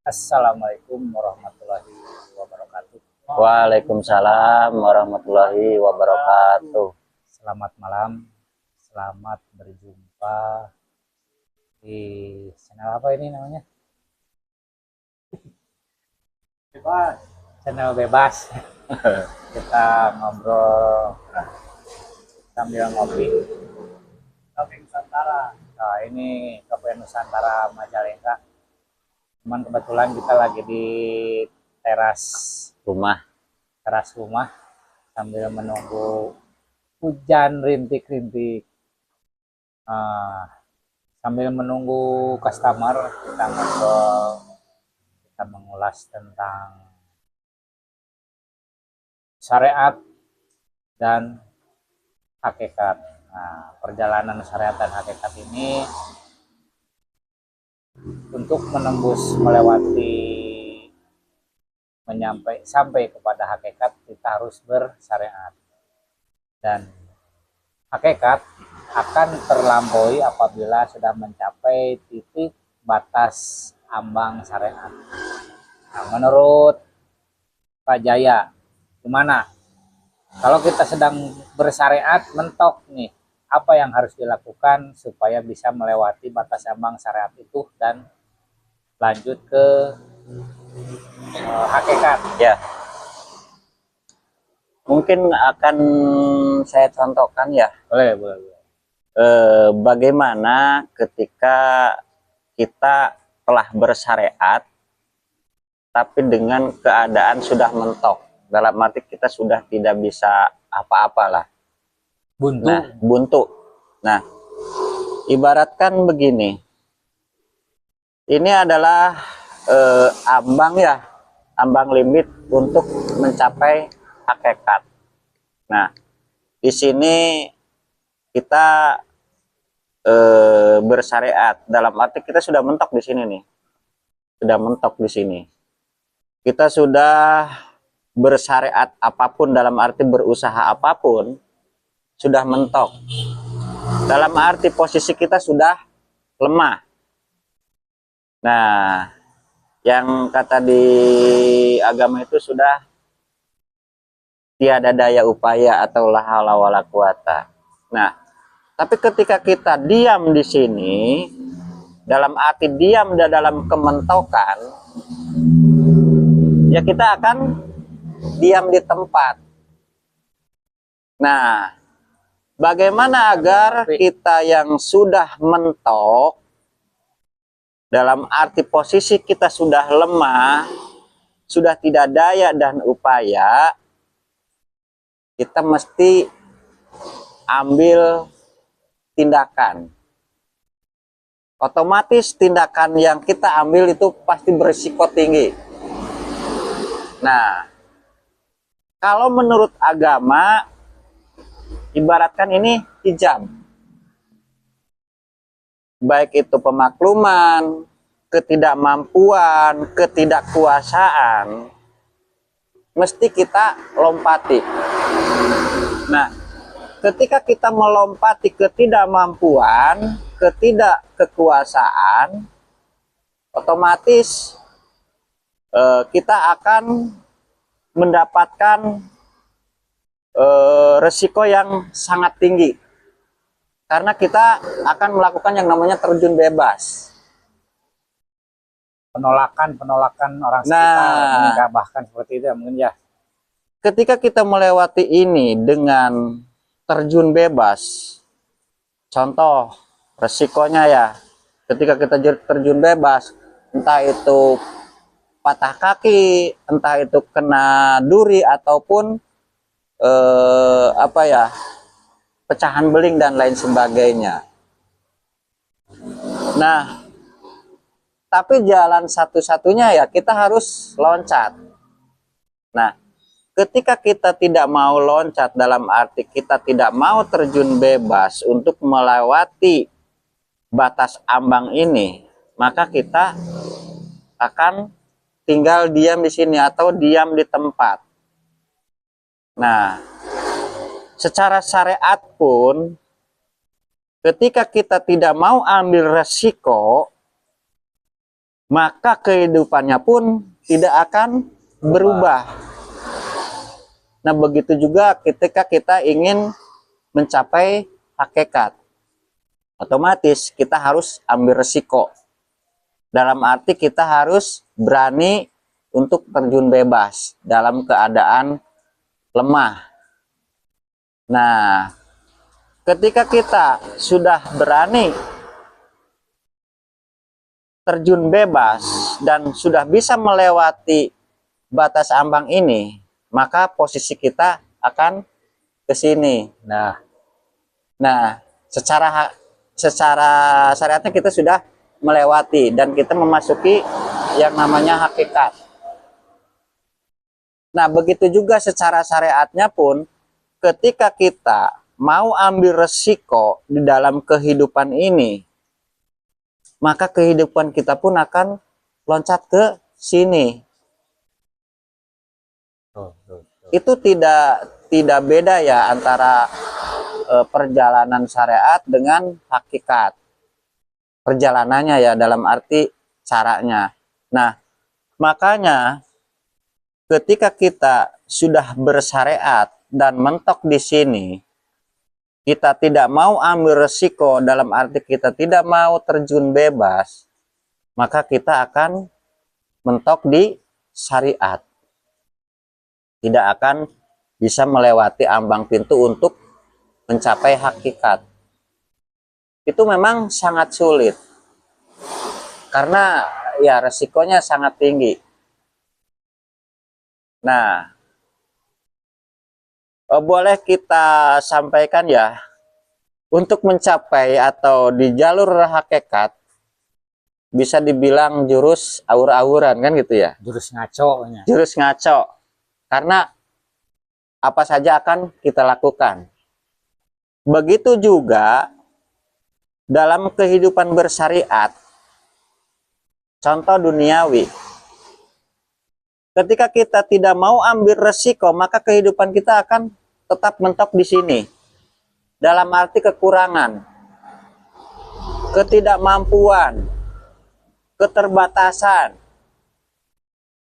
Assalamualaikum warahmatullahi wabarakatuh. Waalaikumsalam warahmatullahi wabarakatuh. Selamat malam, selamat berjumpa di channel apa ini namanya? Bebas. Channel bebas. Kita ngobrol sambil ngopi. Kopi Nusantara. Nah, ini Kopi Nusantara Majalengka. Cuman kebetulan kita lagi di teras Rumah. rumah sambil menunggu hujan rintik-rintik. Ah, sambil menunggu customer kita ngobrol, kita mengulas tentang syariat dan hakikat. Nah, perjalanan syariat dan hakikat ini untuk menembus melewati sampai kepada hakikat kita harus bersyariat, dan hakikat akan terlampaui apabila sudah mencapai titik batas ambang syariat. Nah, menurut Pak Jaya, gimana kalau kita sedang bersyariat mentok nih, apa yang harus dilakukan supaya bisa melewati batas ambang syariat itu dan lanjut ke hakikat? Ya, mungkin akan saya contohkan ya, Boleh, boleh, boleh. bagaimana ketika kita telah bersyariat, tapi dengan keadaan sudah mentok. Dalam arti kita sudah tidak bisa apa-apalah. Buntu. Nah, buntu. Nah, ibaratkan begini. Ini adalah ambang ya, ambang limit untuk mencapai hakikat. Nah, di sini kita bersyariat, dalam arti kita sudah mentok di sini nih, sudah mentok di sini. Kita sudah bersyariat apapun, dalam arti berusaha apapun, sudah mentok. Dalam arti posisi kita sudah lemah. Nah, yang kata di agama itu sudah tiada daya upaya atau la haula wala quwata. Nah, tapi ketika kita diam di sini, dalam arti diam dalam kementokan, ya kita akan diam di tempat. Nah, bagaimana agar kita yang sudah mentok, dalam arti posisi kita sudah lemah, sudah tidak daya dan upaya, kita mesti ambil tindakan. Otomatis tindakan yang kita ambil itu pasti berisiko tinggi. Nah, kalau menurut agama, ibaratkan ini hijab. Baik itu pemakluman, ketidakmampuan, ketidakkuasaan, mesti kita lompati. Nah, ketika kita melompati ketidakmampuan, ketidakkekuasaan, otomatis kita akan mendapatkan resiko yang sangat tinggi. Karena kita akan melakukan yang namanya terjun bebas. Penolakan orang sekitar, bahkan seperti itu ya mungkin ya. Ketika kita melewati ini dengan terjun bebas, contoh resikonya ya, ketika kita terjun bebas, entah itu patah kaki, entah itu kena duri ataupun apa ya, pecahan beling dan lain sebagainya. Nah, tapi jalan satu-satunya ya kita harus loncat. Nah, ketika kita tidak mau loncat, dalam arti kita tidak mau terjun bebas untuk melewati batas ambang ini, maka kita akan tinggal diam di sini atau diam di tempat. Nah, secara syariat pun, ketika kita tidak mau ambil resiko, maka kehidupannya pun tidak akan berubah. Nah, begitu juga ketika kita ingin mencapai hakikat, otomatis kita harus ambil resiko. Dalam arti kita harus berani untuk terjun bebas dalam keadaan lemah. Nah, ketika kita sudah berani terjun bebas dan sudah bisa melewati batas ambang ini, maka posisi kita akan ke sini. Nah, secara syariatnya kita sudah melewati dan kita memasuki yang namanya hakikat. Nah, begitu juga secara syariatnya pun, ketika kita mau ambil resiko di dalam kehidupan ini, maka kehidupan kita pun akan loncat ke sini. Itu tidak beda ya antara perjalanan syariat dengan hakikat. Perjalanannya ya dalam arti caranya. Nah, makanya ketika kita sudah bersyariat dan mentok di sini, kita tidak mau ambil resiko dalam arti kita tidak mau terjun bebas, maka kita akan mentok di syariat. Tidak akan bisa melewati ambang pintu untuk mencapai hakikat. Itu memang sangat sulit. Karena ya resikonya sangat tinggi. Nah, boleh kita sampaikan ya, untuk mencapai atau di jalur hakikat bisa dibilang jurus aur-auran kan gitu ya. Jurus ngaco. Jurus ngaco. Karena apa saja akan kita lakukan. Begitu juga dalam kehidupan bersyariat. Contoh duniawi. Ketika kita tidak mau ambil resiko, maka kehidupan kita akan tetap mentok di sini. Dalam arti kekurangan, ketidakmampuan, keterbatasan.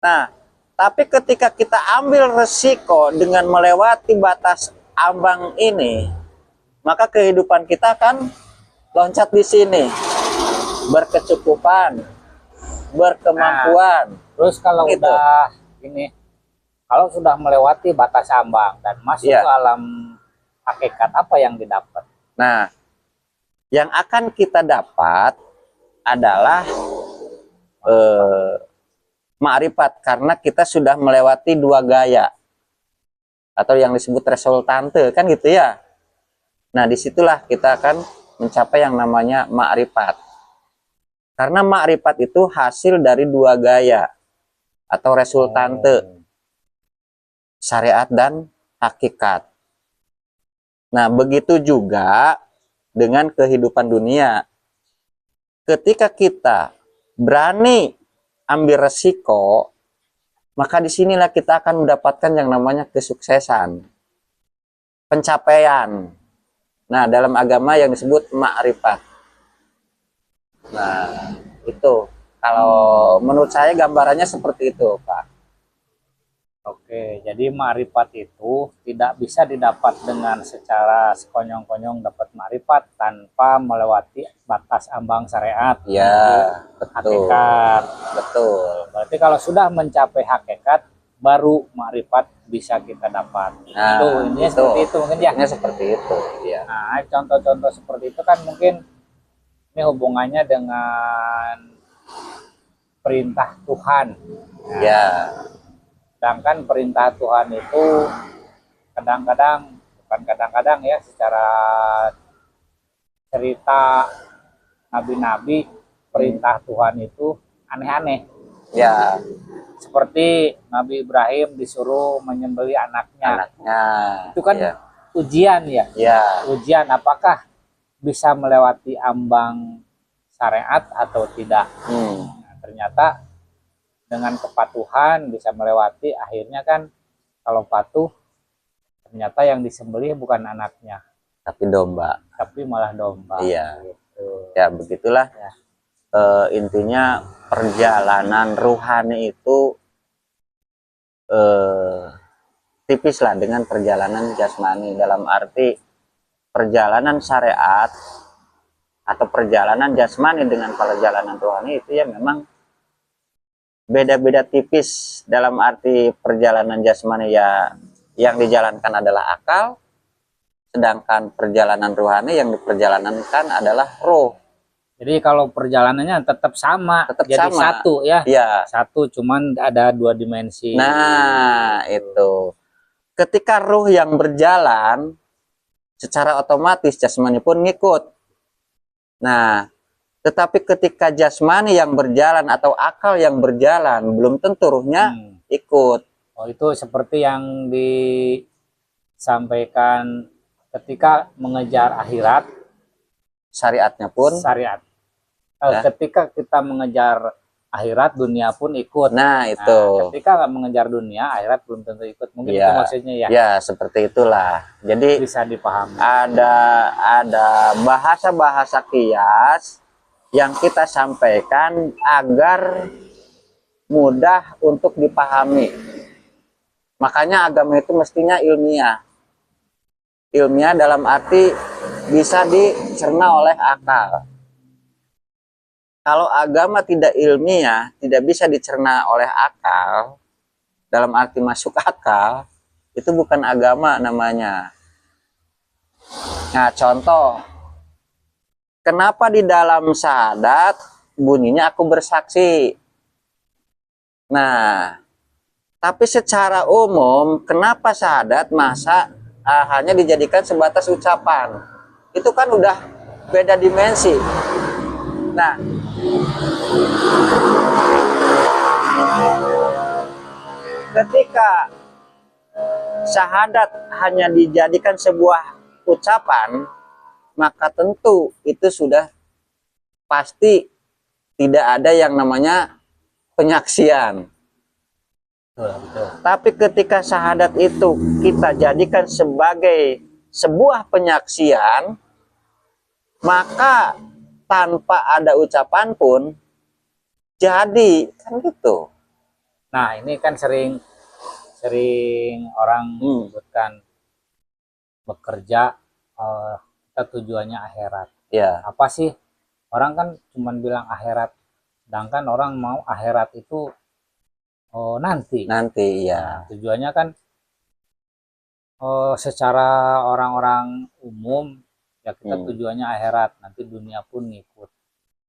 Nah, tapi ketika kita ambil resiko dengan melewati batas ambang ini, maka kehidupan kita akan loncat di sini. Berkecukupan, berkemampuan. Terus kalau Gitu. udah ini, kalau sudah melewati batas ambang dan masuk Iya. ke alam hakikat, apa yang didapat? Nah, yang akan kita dapat adalah ma'rifat, karena kita sudah melewati dua gaya atau yang disebut resultante kan gitu ya. Nah, disitulah kita akan mencapai yang namanya ma'rifat, karena ma'rifat itu hasil dari dua gaya atau resultante, syariat dan hakikat. Nah, begitu juga dengan kehidupan dunia. Ketika kita berani ambil resiko, maka disinilah kita akan mendapatkan yang namanya kesuksesan, pencapaian. Nah, dalam agama yang disebut ma'rifat. Nah, itu kalau menurut saya gambarannya seperti itu, Pak. Oke, jadi ma'rifat itu tidak bisa didapat dengan secara sekonyong-konyong dapat ma'rifat tanpa melewati batas ambang syariat. Ya, betul. Hakikat. Betul. Berarti kalau sudah mencapai hakikat, baru ma'rifat bisa kita dapat. Nah, Itu intinya seperti itu mungkin ya. Intinya seperti itu, ya. Nah, contoh-contoh seperti itu kan mungkin ini hubungannya dengan perintah Tuhan. Nah, Ya, sedangkan perintah Tuhan itu kadang-kadang, bukan kadang-kadang ya, secara cerita nabi-nabi, perintah Tuhan itu aneh-aneh. ya, Seperti Nabi Ibrahim disuruh menyembelih anaknya. anaknya. Itu kan Ya, ujian ya. ya, Ujian apakah bisa melewati ambang syariat atau tidak. Nah, ternyata dengan kepatuhan bisa melewati, akhirnya kan kalau patuh ternyata yang disembelih bukan anaknya tapi domba. tapi malah domba. Iya. Gitu. Ya, begitulah Ya. intinya perjalanan ruhani itu tipis lah dengan perjalanan jasmani, dalam arti perjalanan syariat atau perjalanan jasmani dengan perjalanan rohani itu ya memang beda-beda tipis. Dalam arti perjalanan jasmani ya yang dijalankan adalah akal, sedangkan perjalanan rohani yang diperjalankan adalah roh. Jadi kalau perjalanannya tetap sama, Tetap jadi sama. satu ya. Ya. Satu, cuman ada 2 dimensi. Nah, itu. Ketika ruh yang berjalan, secara otomatis jasmani pun ngikut. Nah, tetapi ketika jasmani yang berjalan atau akal yang berjalan, belum tentu ruhnya ikut. Oh, itu seperti yang disampaikan ketika mengejar akhirat, Syariatnya pun syariat. Ya. Ketika kita mengejar akhirat, dunia pun ikut. Nah, itu. Nah, ketika nggak mengejar dunia, akhirat belum tentu ikut. Mungkin itu maksudnya ya. Ya, seperti itulah. Jadi Bisa dipahami. Ada bahasa-bahasa kias yang kita sampaikan agar mudah untuk dipahami. Makanya agama itu mestinya ilmiah. Ilmiah dalam arti bisa dicerna oleh akal. Kalau agama tidak ilmiah, tidak bisa dicerna oleh akal, dalam arti masuk akal, itu bukan agama namanya. Nah, contoh, kenapa di dalam syahadat bunyinya aku bersaksi? Nah, tapi secara umum, kenapa syahadat masa hanya dijadikan sebatas ucapan? Itu kan udah beda dimensi. Nah, ketika syahadat hanya dijadikan sebuah ucapan, maka tentu itu sudah pasti tidak ada yang namanya penyaksian. Betul. Tapi ketika syahadat itu kita jadikan sebagai sebuah penyaksian, maka tanpa ada ucapan pun jadi, kan gitu. Nah, ini kan sering orang menyebutkan bekerja, kita tujuannya akhirat. Ya. Apa sih? Orang kan cuman bilang akhirat, sedangkan orang mau akhirat itu nanti. Ya. Nah, tujuannya kan secara orang-orang umum ya kita tujuannya akhirat, nanti dunia pun ngikut.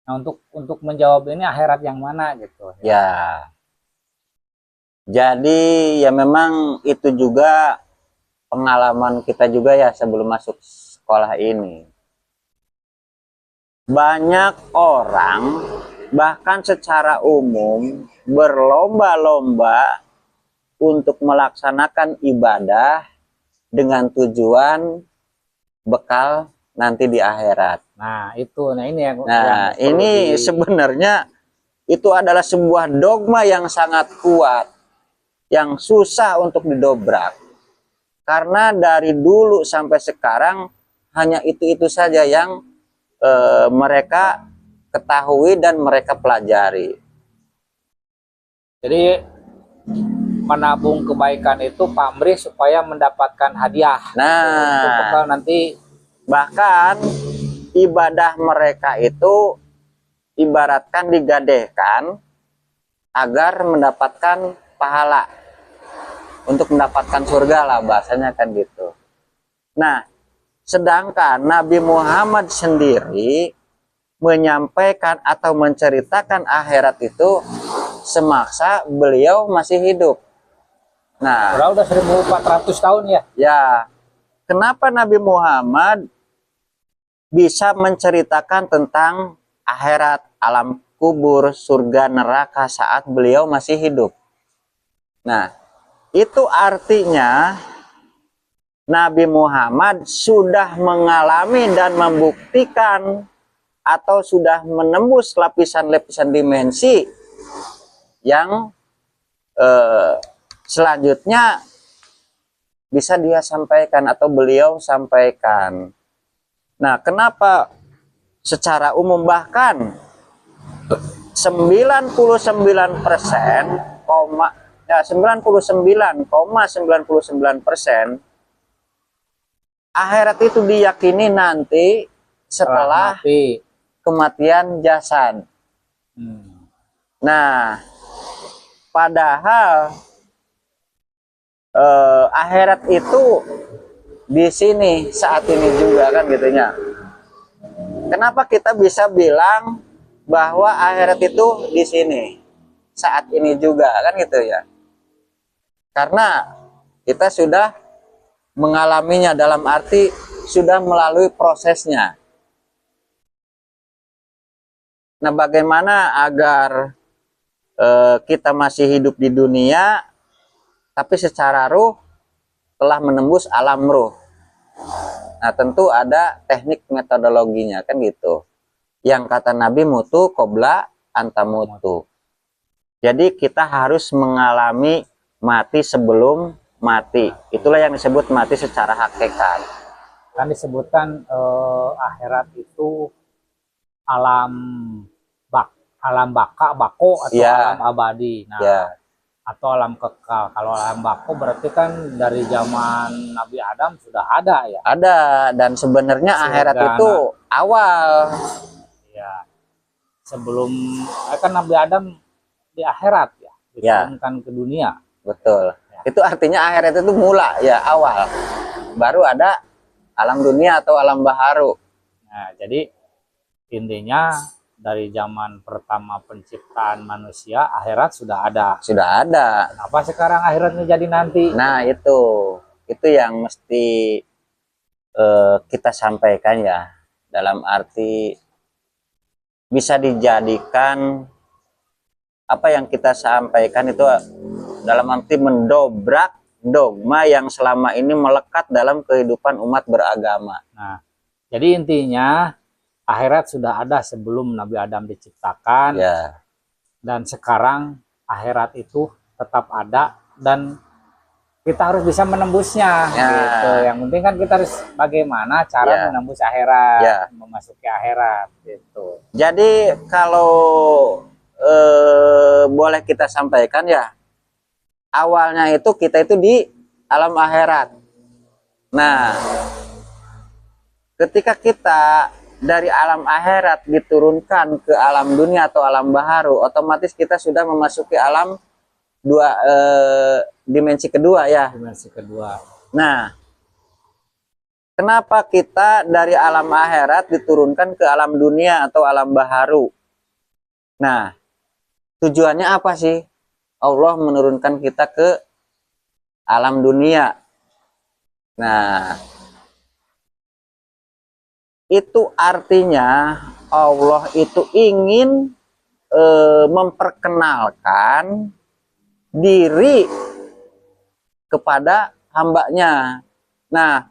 Nah, untuk menjawab ini akhirat yang mana gitu ya. Jadi ya memang itu juga pengalaman kita juga ya sebelum masuk sekolah ini. Banyak orang bahkan secara umum berlomba-lomba untuk melaksanakan ibadah dengan tujuan bekal nanti di akhirat. Nah, itu. Nah, ini yang ini sebenarnya itu adalah sebuah dogma yang sangat kuat, yang susah untuk didobrak. Karena dari dulu sampai sekarang hanya itu saja yang mereka ketahui dan mereka pelajari. Jadi menabung kebaikan itu pamrih supaya mendapatkan hadiah. Nah, untuk bekal nanti. Bahkan ibadah mereka itu ibaratkan digadehkan agar mendapatkan pahala, untuk mendapatkan surga lah bahasanya kan gitu. Nah, sedangkan Nabi Muhammad sendiri menyampaikan atau menceritakan akhirat itu semasa beliau masih hidup. Nah, udah 1400 tahun ya. Ya, kenapa Nabi Muhammad bisa menceritakan tentang akhirat, alam kubur, surga, neraka saat beliau masih hidup? Nah, itu artinya Nabi Muhammad sudah mengalami dan membuktikan atau sudah menembus lapisan-lapisan dimensi yang selanjutnya bisa dia sampaikan atau beliau sampaikan. Nah, kenapa secara umum bahkan ,99,99% akhirat itu diyakini nanti setelah mati. kematian jasad. Nah, padahal akhirat itu di sini saat ini juga kan gitunya. Kenapa kita bisa bilang bahwa akhirat itu di sini saat ini juga kan gitu ya? Karena kita sudah mengalaminya, dalam arti sudah melalui prosesnya. Nah, bagaimana agar kita masih hidup di dunia tapi secara ruh telah menembus alam ruh? Nah, tentu ada teknik metodologinya kan gitu. Yang kata Nabi, mutu qobla antamutu. Jadi kita harus mengalami mati sebelum mati. Itulah yang disebut mati secara hakikat. Kan disebutkan akhirat itu alam bako atau Ya. alam abadi. Nah, Ya, atau alam kekal. Kalau alam bako berarti kan dari zaman Nabi Adam sudah ada ya. ada. Dan sebenarnya akhirat Surga, itu awal. Ya. Sebelum kan Nabi Adam di akhirat ya, diturunkan ke dunia. Betul. Ya. Itu artinya akhirat itu mula ya, awal. Baru ada alam dunia atau alam baharu. Nah, jadi intinya dari zaman pertama penciptaan manusia, akhirat sudah ada. Sudah ada. Kenapa sekarang akhiratnya jadi nanti? Nah, itu yang mesti kita sampaikan ya. Dalam arti bisa dijadikan apa yang kita sampaikan itu dalam arti mendobrak dogma yang selama ini melekat dalam kehidupan umat beragama. Nah, jadi intinya akhirat sudah ada sebelum Nabi Adam diciptakan. Ya. Dan sekarang akhirat itu tetap ada dan kita harus bisa menembusnya. Ya. Gitu. Yang penting kan kita harus bagaimana cara menembus akhirat, memasuki akhirat gitu. Jadi kalau boleh kita sampaikan ya, awalnya itu kita itu di alam akhirat. Nah, ketika kita dari alam akhirat diturunkan ke alam dunia atau alam baharu, otomatis kita sudah memasuki alam dimensi kedua ya. Dimensi kedua. Nah, kenapa kita dari alam akhirat diturunkan ke alam dunia atau alam baharu? Nah, tujuannya apa sih Allah menurunkan kita ke alam dunia? Nah, itu artinya Allah itu ingin memperkenalkan diri kepada hambanya. Nah,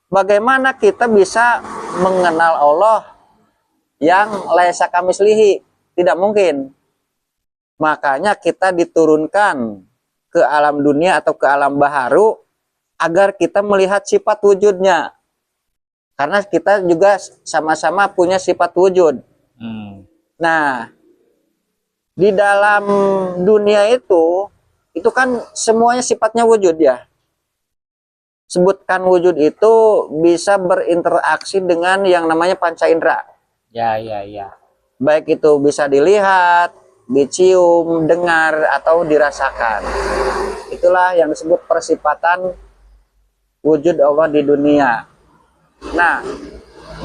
bagaimana kita bisa mengenal Allah yang laisa kamislihi? Tidak mungkin. Makanya kita diturunkan ke alam dunia atau ke alam baharu agar kita melihat sifat wujudnya. Karena kita juga sama-sama punya sifat wujud. Nah, di dalam dunia itu kan semuanya sifatnya wujud ya. Sebutkan wujud itu bisa berinteraksi dengan yang namanya panca indera. Ya. Baik itu bisa dilihat, dicium, dengar, atau dirasakan. Itulah yang disebut persifatan wujud Allah di dunia. Nah,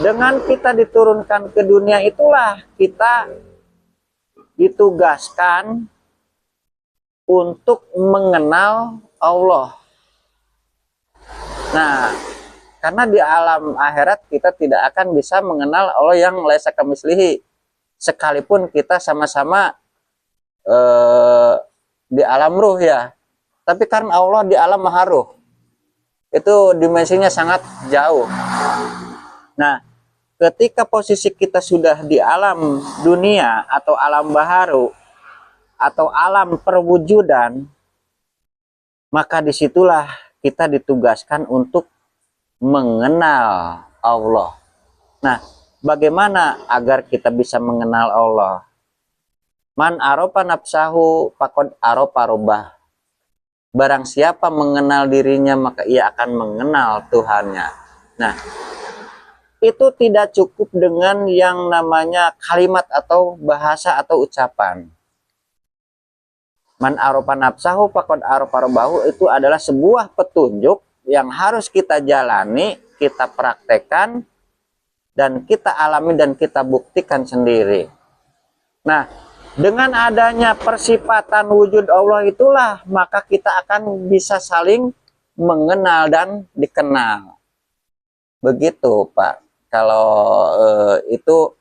dengan kita diturunkan ke dunia itulah kita ditugaskan untuk mengenal Allah. Nah, karena di alam akhirat kita tidak akan bisa mengenal Allah yang laisa kamislihi, sekalipun kita sama-sama di alam ruh ya. Tapi karena Allah di alam maharuh, itu dimensinya sangat jauh. Nah, ketika posisi kita sudah di alam dunia atau alam baharu atau alam perwujudan, maka disitulah kita ditugaskan untuk mengenal Allah. Nah, bagaimana agar kita bisa mengenal Allah? Man aropa nafsahu faqad aropa robbah. Barang siapa mengenal dirinya maka ia akan mengenal Tuhannya. Nah, itu tidak cukup dengan yang namanya kalimat atau bahasa atau ucapan. Man aropa nafsahu faqad aropa robbahu itu adalah sebuah petunjuk yang harus kita jalani, kita praktekkan, dan kita alami dan kita buktikan sendiri. Nah, dengan adanya persifatan wujud Allah itulah maka kita akan bisa saling mengenal dan dikenal. Begitu, Pak. Kalau itu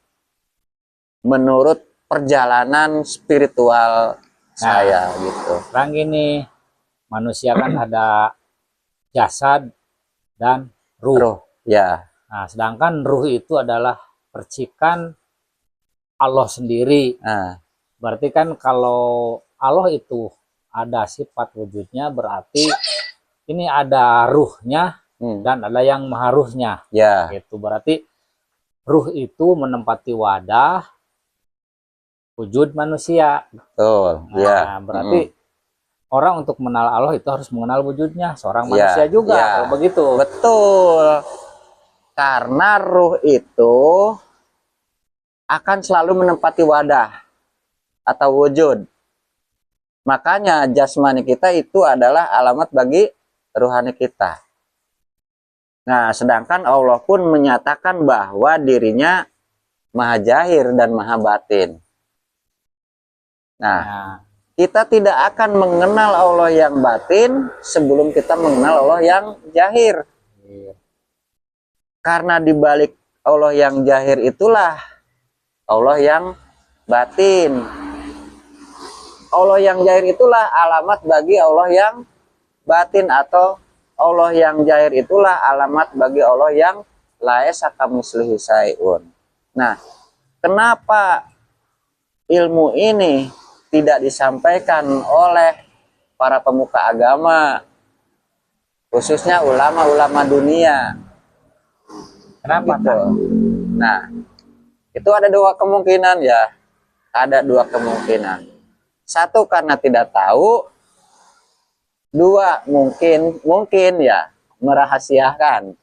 menurut perjalanan spiritual saya gitu. Sekarang gini, manusia kan ada jasad dan ruh. Ruh, ya. Nah, sedangkan ruh itu adalah percikan Allah sendiri. Nah, Berarti kan kalau Allah itu ada sifat wujudnya, berarti ini ada ruhnya dan ada yang maha ruhnya. ya. Gitu. Berarti ruh itu menempati wadah wujud manusia. Betul, Nah, ya. berarti orang untuk mengenal Allah itu harus mengenal wujudnya seorang manusia juga. Ya. Kalau begitu. Betul. Karena ruh itu akan selalu menempati wadah atau wujud. Makanya jasmani kita itu adalah alamat bagi ruhani kita. Nah, sedangkan Allah pun menyatakan bahwa dirinya maha jahir dan maha batin. Nah, kita tidak akan mengenal Allah yang batin sebelum kita mengenal Allah yang jahir. Karena di balik Allah yang jahir itulah Allah yang batin. Allah yang jahir itulah alamat bagi Allah yang batin, atau Allah yang jahir itulah alamat bagi Allah yang laisa kamitslihi syai'un. Nah, kenapa ilmu ini tidak disampaikan oleh para pemuka agama, khususnya ulama-ulama dunia? Kenapa? Gitu. Nah, itu ada dua kemungkinan ya. Ada dua kemungkinan. Satu, karena tidak tahu. Dua, mungkin ya merahasiakan.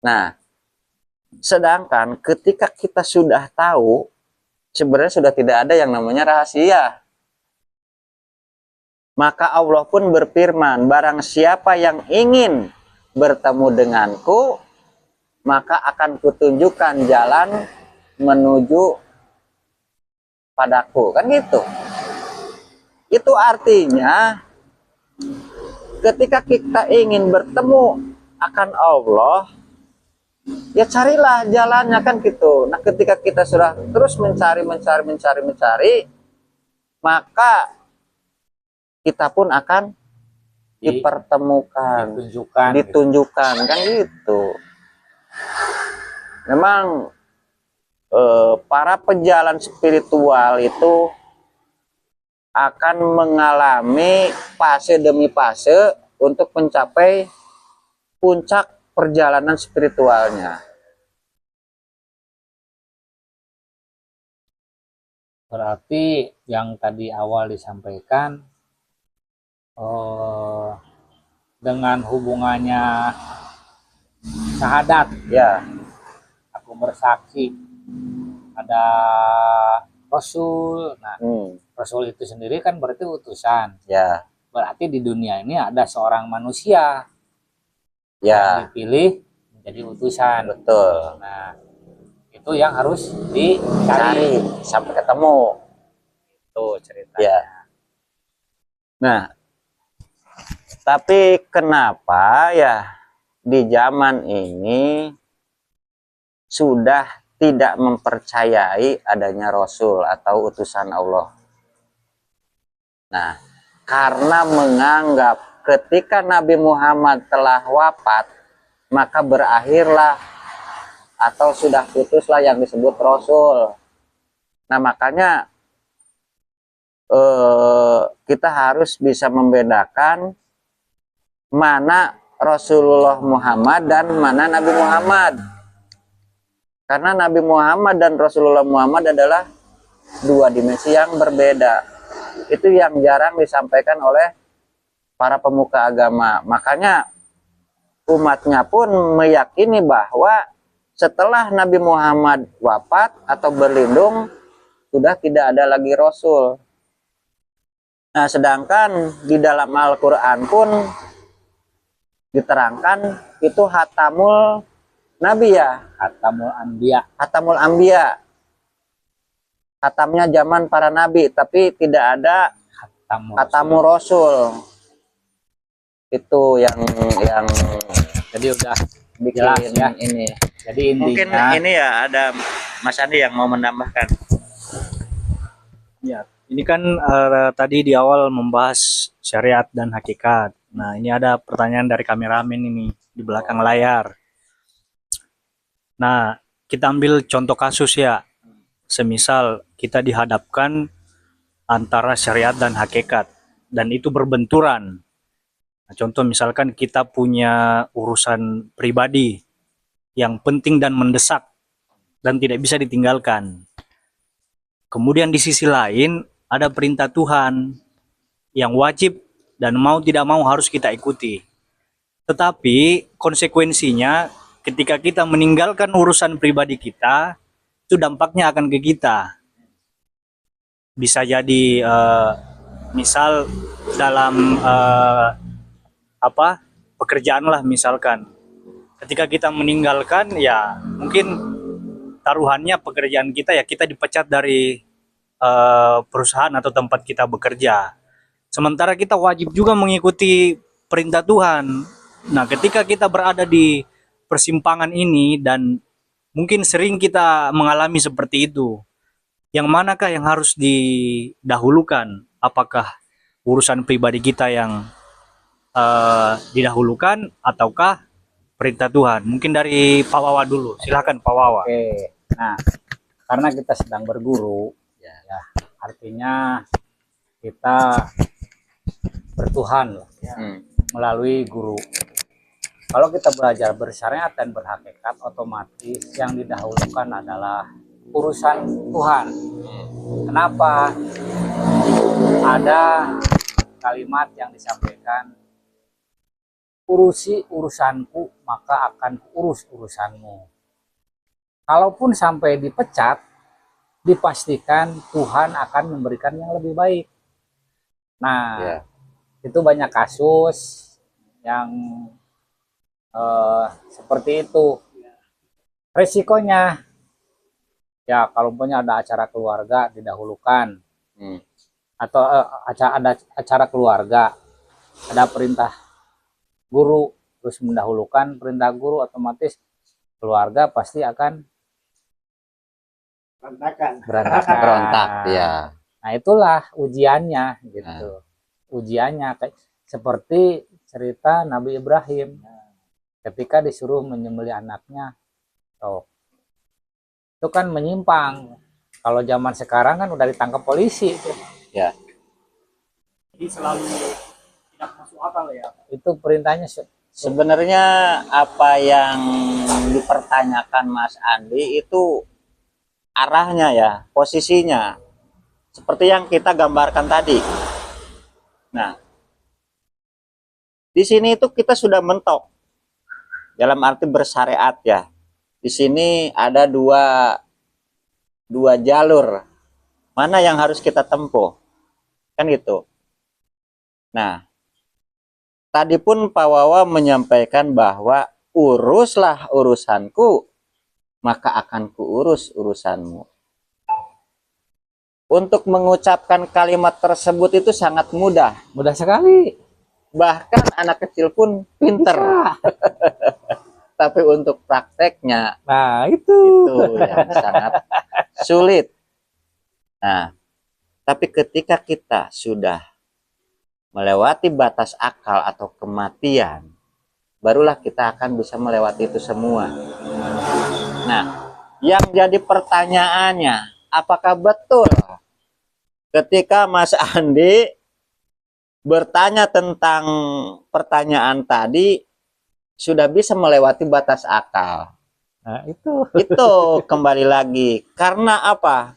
Nah, sedangkan ketika kita sudah tahu, sebenarnya sudah tidak ada yang namanya rahasia. Maka Allah pun berfirman, barang siapa yang ingin bertemu denganku, maka akan kutunjukkan jalan menuju padaku. Kan gitu. Itu artinya ketika kita ingin bertemu akan Allah, ya carilah jalannya, kan gitu. Nah, ketika kita sudah terus mencari, maka kita pun akan dipertemukan, ditunjukkan, kan gitu. Memang para pejalan spiritual itu akan mengalami fase demi fase untuk mencapai puncak perjalanan spiritualnya. Berarti yang tadi awal disampaikan dengan hubungannya syahadat, Ya, aku bersaksi ada Rasul. Nah, Rasul itu sendiri kan berarti utusan. ya. Berarti di dunia ini ada seorang manusia Ya, yang dipilih menjadi utusan. betul. Nah, itu yang harus dicari Cari sampai ketemu. itu ceritanya. Ya. Nah, tapi kenapa ya di zaman ini sudah tidak mempercayai adanya Rasul atau utusan Allah? Nah, karena menganggap ketika Nabi Muhammad telah wafat, maka berakhirlah atau sudah putuslah yang disebut Rasul. Nah, makanya kita harus bisa membedakan mana Rasulullah Muhammad dan mana Nabi Muhammad. Karena Nabi Muhammad dan Rasulullah Muhammad adalah dua dimensi yang berbeda. Itu yang jarang disampaikan oleh para pemuka agama. Makanya umatnya pun meyakini bahwa setelah Nabi Muhammad wafat atau berlindung, sudah tidak ada lagi Rasul. Nah, sedangkan di dalam Al-Quran pun diterangkan itu Hatamul Nabi ya, Khatamul Anbiya. Hatamul Anbiya. Hatamnya zaman para nabi, tapi tidak ada Hatamul Rasul. Itu yang Jadi udah bikin jelas ya. ini. Jadi intinya Mungkin ini ya ada Mas Andi yang mau menambahkan. Ya, ini kan tadi di awal membahas syariat dan hakikat. Nah, ini ada pertanyaan dari kameramen ini di belakang layar. Nah, kita ambil contoh kasus ya. Semisal kita dihadapkan antara syariat dan hakikat, dan itu berbenturan. Nah, contoh misalkan kita punya urusan pribadi yang penting dan mendesak dan tidak bisa ditinggalkan. Kemudian di sisi lain ada perintah Tuhan yang wajib dan mau tidak mau harus kita ikuti. Tetapi konsekuensinya ketika kita meninggalkan urusan pribadi kita, itu dampaknya akan ke kita. Bisa jadi misal dalam pekerjaan lah misalkan. Ketika kita meninggalkan ya mungkin taruhannya pekerjaan kita ya kita dipecat dari perusahaan atau tempat kita bekerja. Sementara kita wajib juga mengikuti perintah Tuhan. Nah, ketika kita berada di persimpangan ini dan mungkin sering kita mengalami seperti itu, yang manakah yang harus didahulukan? Apakah urusan pribadi kita yang didahulukan ataukah perintah Tuhan? Mungkin dari Pak Wawa dulu. Silakan Pak Wawa. oke. Nah, karena kita sedang berguru, ya, artinya kita bertuhan loh, ya, melalui guru. Kalau kita belajar bersyariat dan berhakikat, otomatis yang didahulukan adalah urusan Tuhan. Kenapa? Ada kalimat yang disampaikan, urusi urusanku maka akan kuurus urusanmu. Kalaupun sampai dipecat, dipastikan Tuhan akan memberikan yang lebih baik. Nah, itu banyak kasus yang seperti itu. Resikonya ya kalau punya ada acara keluarga didahulukan, atau ada acara keluarga, ada perintah guru terus mendahulukan perintah guru, otomatis keluarga pasti akan Berontak ya. Nah, itulah ujiannya gitu. Ujiannya kayak seperti cerita Nabi Ibrahim ketika disuruh menyembelih anaknya. Itu kan menyimpang. Kalau zaman sekarang kan udah ditangkap polisi itu. Ya. Jadi selalu tidak masuk akal ya. Itu perintahnya Sebenarnya apa yang dipertanyakan Mas Andi itu arahnya ya, posisinya seperti yang kita gambarkan tadi. Nah, di sini itu kita sudah mentok dalam arti bersyariat ya. Di sini ada dua jalur, mana yang harus kita tempuh, kan gitu. Nah, tadi pun Pak Wawa menyampaikan bahwa uruslah urusanku, maka akan kuurus urusanmu. Untuk mengucapkan kalimat tersebut itu sangat mudah. mudah sekali. Bahkan anak kecil pun pinter. Tapi untuk prakteknya, Nah, itu yang sangat sulit. Nah, tapi ketika kita sudah melewati batas akal atau kematian, barulah kita akan bisa melewati itu semua. Nah, yang jadi pertanyaannya, apakah betul ketika Mas Andi bertanya tentang pertanyaan tadi sudah bisa melewati batas akal? Nah, itu Itu kembali lagi. Karena apa?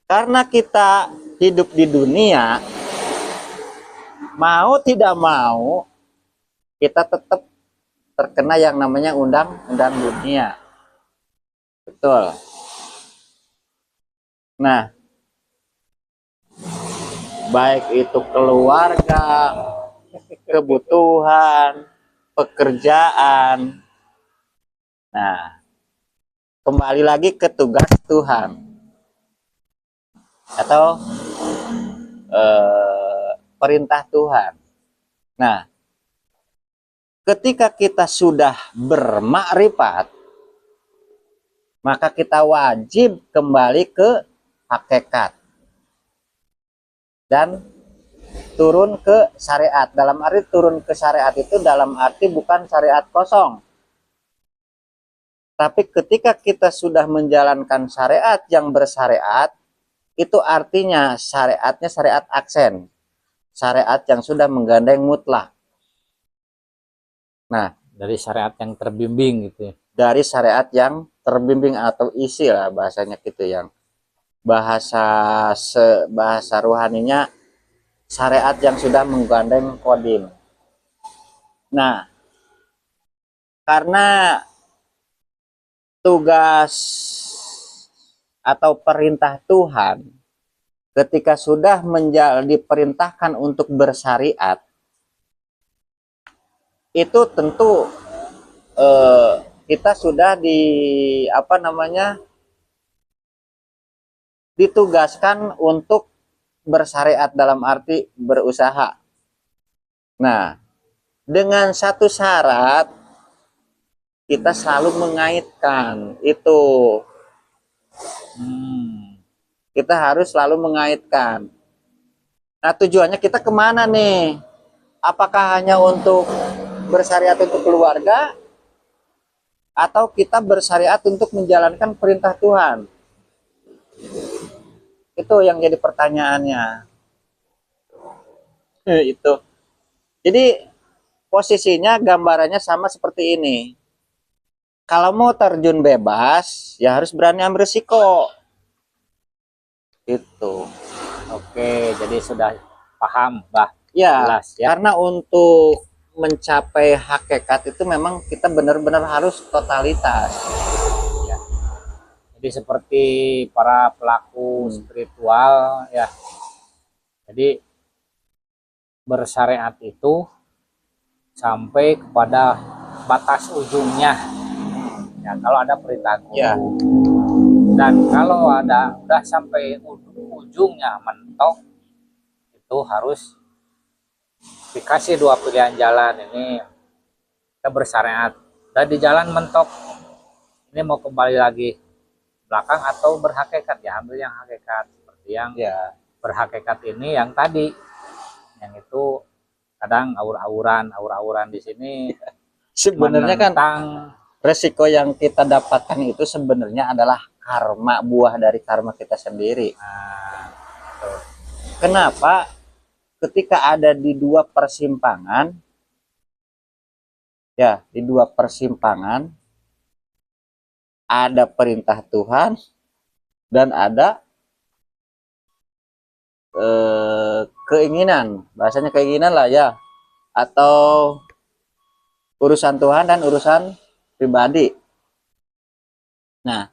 Karena kita hidup di dunia, mau tidak mau kita tetap terkena yang namanya undang-undang dunia. Betul. Nah, baik itu keluarga, kebutuhan, pekerjaan. Nah, kembali lagi ke tugas Tuhan atau perintah Tuhan. Nah, ketika kita sudah bermakrifat, maka kita wajib kembali ke hakikat dan turun ke syariat. Dalam arti turun ke syariat itu dalam arti bukan syariat kosong, tapi ketika kita sudah menjalankan syariat yang bersyariat, itu artinya syariatnya syariat aksen, syariat yang sudah menggandeng mutlak. Nah, Dari syariat yang terbimbing gitu ya. dari syariat yang terbimbing atau isi lah bahasanya gitu, yang bahasa rohaninya syariat yang sudah menggandeng kodim. Nah, karena tugas atau perintah Tuhan ketika sudah diperintahkan untuk bersyariat, itu tentu kita sudah ditugaskan untuk bersyariat dalam arti berusaha. Nah, dengan satu syarat, kita selalu mengaitkan itu. Kita harus selalu mengaitkan. Nah, tujuannya kita kemana nih? Apakah hanya untuk bersyariat untuk keluarga, atau kita bersyariat untuk menjalankan perintah Tuhan? Itu yang jadi pertanyaannya. Itu. Jadi posisinya gambarannya sama seperti ini. Kalau mau terjun bebas, ya harus berani ambil risiko. Itu. Oke, jadi sudah paham, Bah. Ya, Jelas ya. karena untuk mencapai hakikat itu memang kita benar-benar harus totalitas. Ya. Jadi seperti para pelaku spiritual ya. Jadi bersyariat itu sampai kepada batas ujungnya. Ya, kalau ada perintah guru. Ya. Dan kalau ada udah sampai ujungnya mentok, itu harus dikasih dua pilihan jalan. Ini kita bersyariat dan di jalan mentok, ini mau kembali lagi belakang atau berhakikat, ya ambil yang hakikat. Seperti yang berhakikat ini yang tadi, yang itu kadang aur-auran di sini Sebenarnya kan menentang. resiko yang kita dapatkan itu sebenarnya adalah karma, buah dari karma kita sendiri. Nah, Kenapa? Ketika ada di dua persimpangan, ya, di dua persimpangan ada perintah Tuhan dan ada keinginan, bahasanya keinginan lah ya, atau urusan Tuhan dan urusan pribadi. Nah,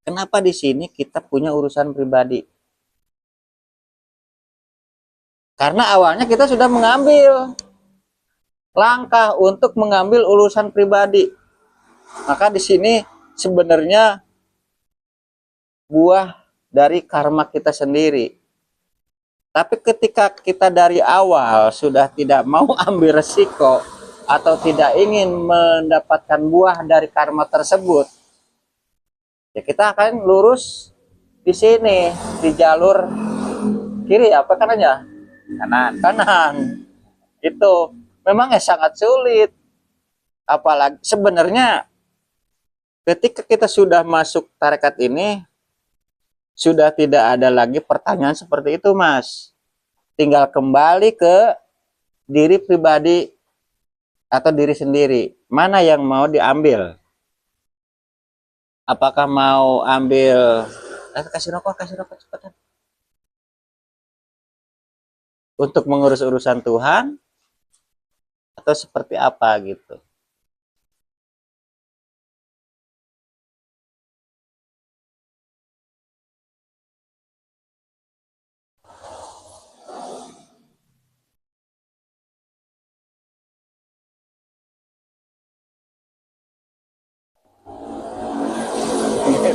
kenapa di sini kita punya urusan pribadi? Karena awalnya kita sudah mengambil langkah untuk mengambil urusan pribadi. Maka di sini sebenarnya buah dari karma kita sendiri. Tapi ketika kita dari awal sudah tidak mau ambil resiko atau tidak ingin mendapatkan buah dari karma tersebut, ya kita akan lurus di sini, di jalur kiri apa kanannya? Kanan. Itu memang sangat sulit. Apalagi sebenarnya ketika kita sudah masuk tarekat ini, sudah tidak ada lagi pertanyaan seperti itu, Mas. Tinggal kembali ke diri pribadi atau diri sendiri. Mana yang mau diambil? Apakah mau ambil kasih rokok cepetan. untuk mengurus urusan Tuhan atau seperti apa gitu.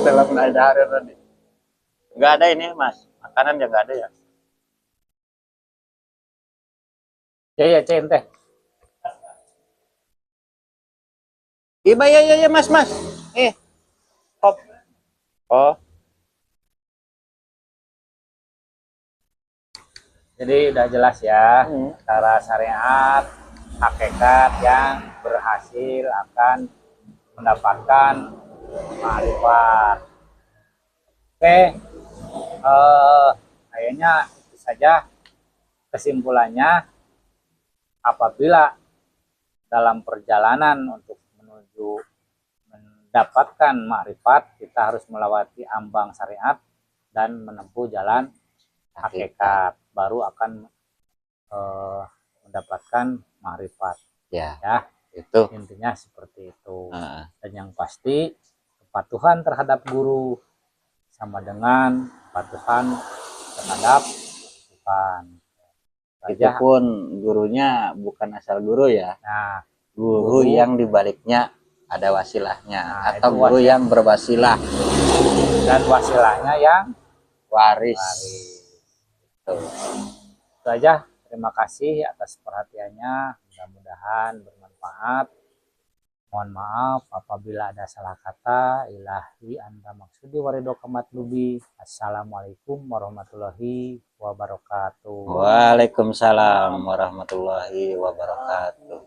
Dalam ada hari tadi nggak ada ini Mas, makanan yang nggak ada ya. Ya Cen teh. Iya ya Mas Hop. Oh Jadi udah jelas ya antara syariat, hakikat yang berhasil akan mendapatkan ma'rifat. Oke, kayaknya itu saja kesimpulannya. Apabila dalam perjalanan untuk menuju mendapatkan ma'rifat, kita harus melewati ambang syariat dan menempuh jalan hakikat, baru akan mendapatkan ma'rifat. ya, Ya, itu intinya seperti itu. Heeh. Dan yang pasti kepatuhan terhadap guru sama dengan kepatuhan terhadap Tuhan. itu Saja. pun gurunya bukan asal guru ya, Nah, guru yang dibaliknya ada wasilahnya, Nah, atau itu guru wasilah. yang berwasilah dan wasilahnya yang waris. waris. Tuh. Itu aja. Terima kasih atas perhatiannya. Mudah-mudahan bermanfaat. Mohon maaf apabila ada salah kata. Ilahi anta maksudi warido kamatlubi. Assalamualaikum warahmatullahi wabarakatuh. Waalaikumsalam warahmatullahi wabarakatuh.